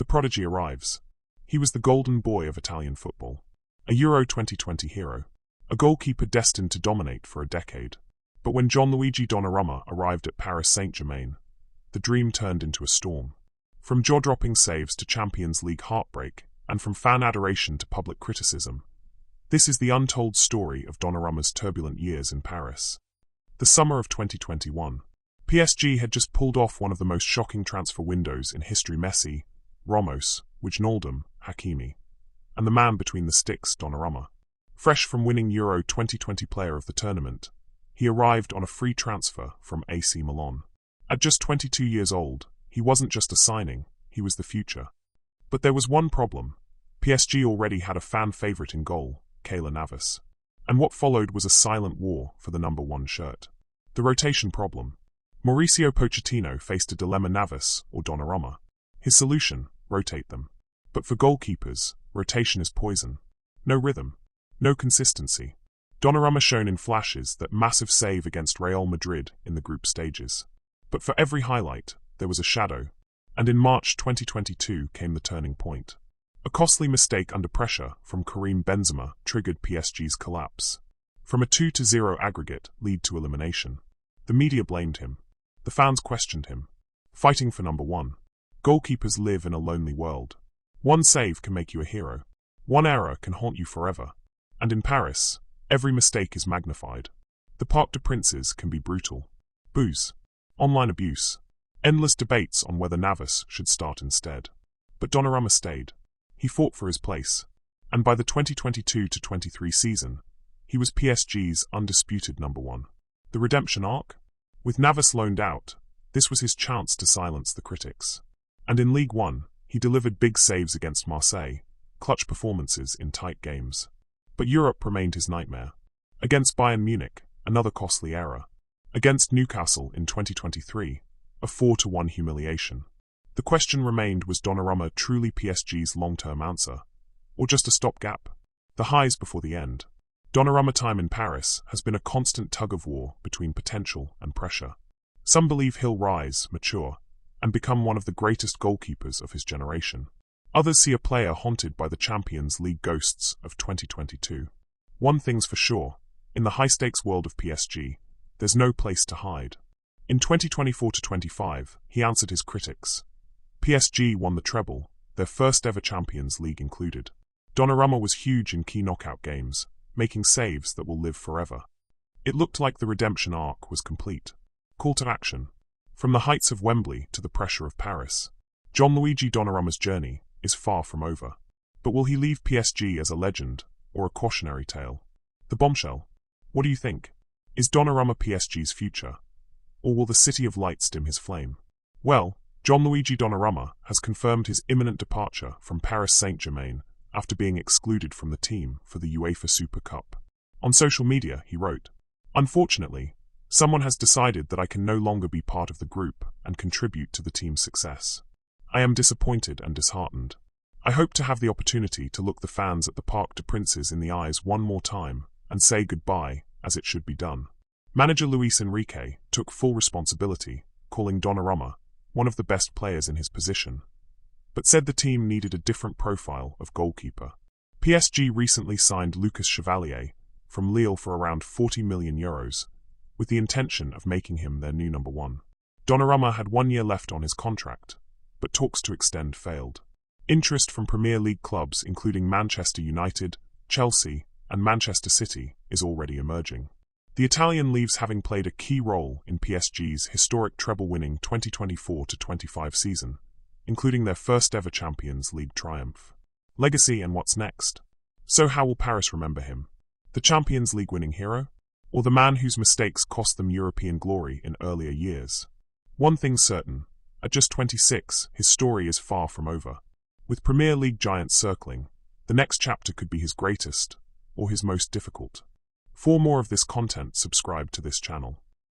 The prodigy arrives. He was the golden boy of Italian football. A Euro 2020 hero. A goalkeeper destined to dominate for a decade. But when Gianluigi Donnarumma arrived at Paris Saint-Germain, the dream turned into a storm. From jaw-dropping saves to Champions League heartbreak, and from fan adoration to public criticism, this is the untold story of Donnarumma's turbulent years in Paris. The summer of 2021. PSG had just pulled off one of the most shocking transfer windows in history. Messi, Ramos, Wijnaldum, Hakimi, and the man between the sticks, Donnarumma. Fresh from winning Euro 2020 Player of the Tournament, he arrived on a free transfer from AC Milan. At just 22 years old, he wasn't just a signing, he was the future. But there was one problem. PSG already had a fan favourite in goal, Keylor Navas. And what followed was a silent war for the number 1 shirt. The rotation problem. Mauricio Pochettino faced a dilemma: Navas or Donnarumma. His solution: rotate them. But for goalkeepers, rotation is poison. No rhythm. No consistency. Donnarumma shone in flashes, that massive save against Real Madrid in the group stages. But for every highlight, there was a shadow. And in March 2022 came the turning point. A costly mistake under pressure from Karim Benzema triggered PSG's collapse. From a 2-0 aggregate lead to elimination. The media blamed him. The fans questioned him. Fighting for number 1. Goalkeepers live in a lonely world. One save can make you a hero. One error can haunt you forever. And in Paris, every mistake is magnified. The Parc des Princes can be brutal. Booze. Online abuse. Endless debates on whether Navas should start instead. But Donnarumma stayed. He fought for his place. And by the 2022-23 season, he was PSG's undisputed number 1. The redemption arc? With Navas loaned out, this was his chance to silence the critics. And in Ligue 1, he delivered big saves against Marseille, clutch performances in tight games. But Europe remained his nightmare. Against Bayern Munich, another costly error. Against Newcastle in 2023, a 4-1 humiliation. The question remained: was Donnarumma truly PSG's long-term answer? Or just a stopgap? The highs before the end. Donnarumma time in Paris has been a constant tug-of-war between potential and pressure. Some believe he'll rise, mature, and become one of the greatest goalkeepers of his generation. Others see a player haunted by the Champions League ghosts of 2022. One thing's for sure, in the high-stakes world of PSG, there's no place to hide. In 2024-25, he answered his critics. PSG won the treble, their first ever Champions League included. Donnarumma was huge in key knockout games, making saves that will live forever. It looked like the redemption arc was complete. Call to action. From the heights of Wembley to the pressure of Paris, Gianluigi Donnarumma's journey is far from over. But will he leave PSG as a legend, or a cautionary tale? The bombshell. What do you think? Is Donnarumma PSG's future? Or will the City of Lights dim his flame? Well, Gianluigi Donnarumma has confirmed his imminent departure from Paris Saint-Germain after being excluded from the team for the UEFA Super Cup. On social media, he wrote, "Unfortunately, someone has decided that I can no longer be part of the group and contribute to the team's success. I am disappointed and disheartened. I hope to have the opportunity to look the fans at the Parc des Princes in the eyes one more time and say goodbye, as it should be done." Manager Luis Enrique took full responsibility, calling Donnarumma one of the best players in his position, but said the team needed a different profile of goalkeeper. PSG recently signed Lucas Chevalier from Lille for around €40 million, with the intention of making him their new number 1. Donnarumma had 1 year left on his contract, but talks to extend failed. Interest from Premier League clubs including Manchester United, Chelsea, and Manchester City is already emerging. The Italian leaves having played a key role in PSG's historic treble-winning 2024-25 season, including their first ever Champions League triumph. Legacy and what's next? So how will Paris remember him? The Champions League winning hero? Or the man whose mistakes cost them European glory in earlier years? One thing's certain, at just 26, his story is far from over. With Premier League giants circling, the next chapter could be his greatest, or his most difficult. For more of this content, subscribe to this channel.